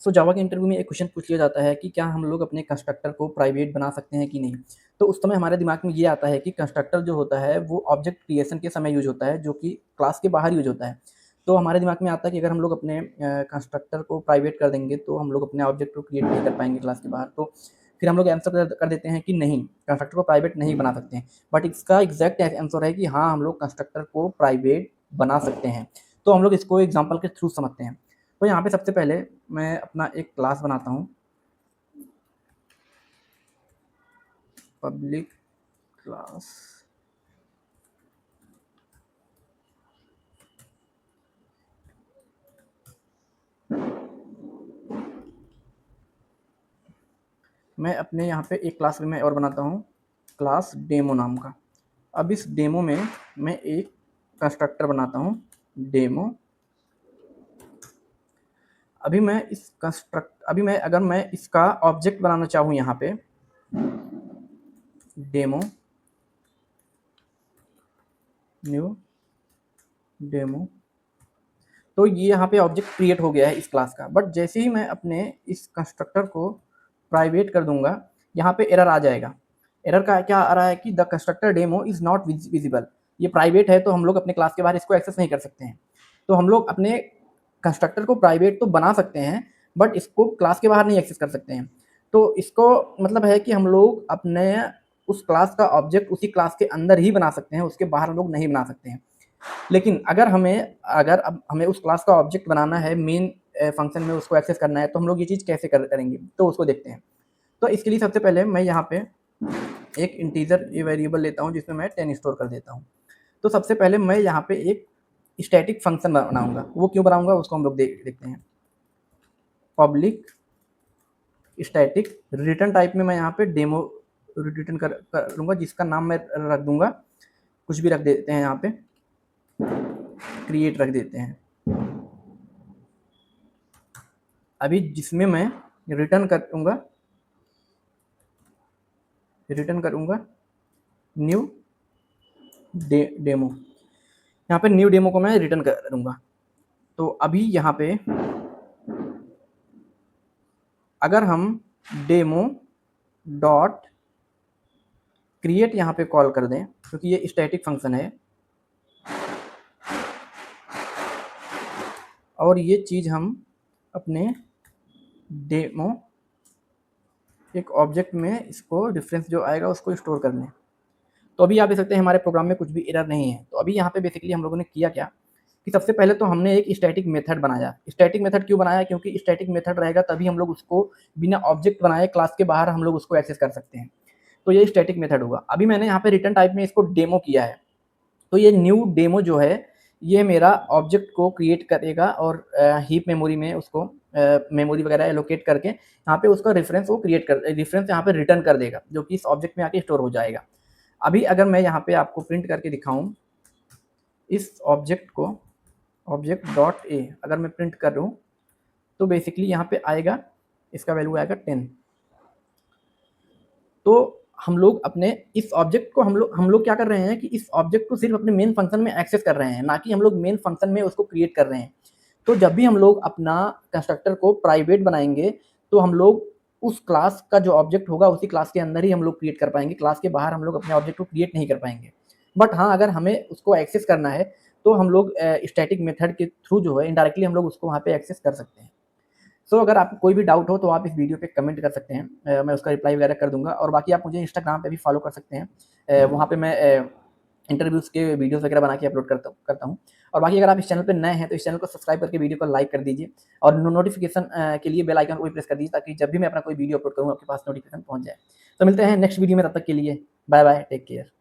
सो जावा के इंटरव्यू में एक क्वेश्चन पूछ लिया जाता है कि क्या हम लोग अपने कंस्ट्रक्टर को प्राइवेट बना सकते हैं कि नहीं। तो उस समय हमारे दिमाग में ये आता है कि कंस्ट्रक्टर जो होता है वो ऑब्जेक्ट क्रिएशन के समय यूज होता है, जो कि क्लास के बाहर यूज होता है। तो हमारे दिमाग में आता है कि अगर हम लोग अपने कंस्ट्रक्टर को प्राइवेट कर देंगे तो हम लोग अपने ऑब्जेक्ट को क्रिएट नहीं कर पाएंगे क्लास के बाहर। तो फिर हम लोग आंसर कर देते हैं कि नहीं, कंस्ट्रक्टर को प्राइवेट नहीं बना सकते हैं। बट इसका एग्जैक्ट आंसर है कि हाँ, हम लोग कंस्ट्रक्टर को प्राइवेट बना सकते हैं। तो हम लोग इसको एग्जाम्पल के थ्रू समझते हैं। तो यहाँ पे सबसे पहले मैं अपना एक क्लास बनाता हूँ, पब्लिक क्लास। मैं अपने यहाँ पे एक क्लास में और बनाता हूँ, क्लास डेमो नाम का। अब इस डेमो में मैं एक कंस्ट्रक्टर बनाता हूँ, डेमो। अभी मैं अगर मैं इसका ऑब्जेक्ट बनाना चाहूँ यहाँ पे, डेमो, न्यू डेमो, तो ये यहाँ पे ऑब्जेक्ट क्रिएट हो गया है इस क्लास का। बट जैसे ही मैं अपने इस कंस्ट्रक्टर को प्राइवेट कर दूंगा, यहाँ पे एरर आ जाएगा। एरर का क्या आ रहा है कि the constructor demo is not visible. ये प्राइवेट है तो हम लोग अपने क्लास के बाहर इसको एक्सेस नहीं कर सकते हैं। तो हम लोग अपने कंस्ट्रक्टर को प्राइवेट तो बना सकते हैं, बट इसको क्लास के बाहर नहीं एक्सेस कर सकते हैं। तो इसको मतलब है कि हम लोग अपने उस क्लास का ऑब्जेक्ट उसी क्लास के अंदर ही बना सकते हैं, उसके बाहर हम लोग नहीं बना सकते हैं। लेकिन अगर अब हमें उस क्लास का ऑब्जेक्ट बनाना है, मेन फंक्शन में उसको एक्सेस करना है, तो हम लोग ये चीज़ कैसे करेंगे, तो उसको देखते हैं। तो इसके लिए सबसे पहले मैं यहाँ पे एक इंटीजर वेरिएबल लेता हूँ जिसमें मैं 10 स्टोर कर देता हूँ। तो सबसे पहले मैं यहाँ पे एक स्टैटिक फंक्शन बनाऊंगा। वो क्यों बनाऊंगा उसको हम लोग देखते हैं। पब्लिक स्टैटिक रिटर्न टाइप में मैं यहाँ पे डेमो रिटर्न करूँगा, जिसका नाम मैं रख दूंगा, कुछ भी रख देते हैं, यहाँ पे क्रिएट रख देते हैं। अभी जिसमें मैं रिटर्न करूँगा न्यू डेमो। यहाँ पे न्यू डेमो को मैं रिटर्न करूँगा। तो अभी यहाँ पे अगर हम डेमो डॉट क्रिएट यहाँ पे कॉल कर दें, क्योंकि ये स्टैटिक फंक्शन है और ये चीज़ हम अपने डेमो एक ऑब्जेक्ट में इसको रेफरेंस जो आएगा उसको स्टोर कर लें। तो अभी आप देख सकते हैं हमारे प्रोग्राम में कुछ भी एरर नहीं है। तो अभी यहाँ पे बेसिकली हम लोगों ने किया क्या कि सबसे पहले तो हमने एक स्टैटिक मेथड बनाया। स्टैटिक मेथड क्यों बनाया? क्योंकि स्टैटिक मेथड रहेगा तभी हम लोग उसको बिना ऑब्जेक्ट बनाए क्लास के बाहर हम लोग उसको एक्सेस कर सकते हैं। तो ये स्टैटिक मेथड होगा। अभी मैंने यहाँ पे रिटर्न टाइप में इसको डेमो किया है। तो ये न्यू डेमो जो है ये मेरा ऑब्जेक्ट को क्रिएट करेगा और हीप मेमोरी में उसको मेमोरी वगैरह एलोकेट करके यहाँ पे उसका रेफरेंस वो रेफरेंस यहाँ पे रिटर्न कर देगा, जो कि इस ऑब्जेक्ट में आके स्टोर हो जाएगा। अभी अगर मैं यहाँ पे आपको प्रिंट करके दिखाऊं इस ऑब्जेक्ट को, ऑब्जेक्ट डॉट ए अगर मैं प्रिंट कर रहा हूँ तो बेसिकली यहाँ पे आएगा, इसका वैल्यू आएगा 10। तो हम लोग अपने इस ऑब्जेक्ट को हम लोग क्या कर रहे हैं कि इस ऑब्जेक्ट को सिर्फ अपने मेन फंक्शन में एक्सेस कर रहे हैं, ना कि हम लोग मेन फंक्शन में उसको क्रिएट कर रहे हैं। तो जब भी हम लोग अपना कंस्ट्रक्टर को प्राइवेट बनाएंगे तो हम लोग उस क्लास का जो ऑब्जेक्ट होगा उसी क्लास के अंदर ही हम लोग क्रिएट कर पाएंगे, क्लास के बाहर हम लोग अपने ऑब्जेक्ट को क्रिएट नहीं कर पाएंगे। बट हाँ, अगर हमें उसको एक्सेस करना है तो हम लोग स्टैटिक मेथड के थ्रू जो है इनडायरेक्टली हम लोग उसको वहाँ पे एक्सेस कर सकते हैं। सो अगर आपको कोई भी डाउट हो तो आप इस वीडियो पे कमेंट कर सकते हैं, मैं उसका रिप्लाई वगैरह कर दूंगा। और बाकी आप मुझे इंस्टाग्राम पे भी फॉलो कर सकते हैं, वहाँ पे मैं इंटरव्यूज़ के वीडियोस वगैरह बना के अपलोड करता हूँ। और बाकी अगर आप इस चैनल पे नए हैं तो इस चैनल को सब्सक्राइब करके वीडियो को लाइक कर दीजिए और नोटिफिकेशन के लिए बेल आइकन को भी प्रेस कर दीजिए, ताकि जब भी मैं अपना कोई वीडियो अपलोड करूँ आपके पास नोटिफिकेशन पहुँच जाए। तो मिलते हैं नेक्स्ट वीडियो में, तब तक के लिए बाय बाय, टेक केयर।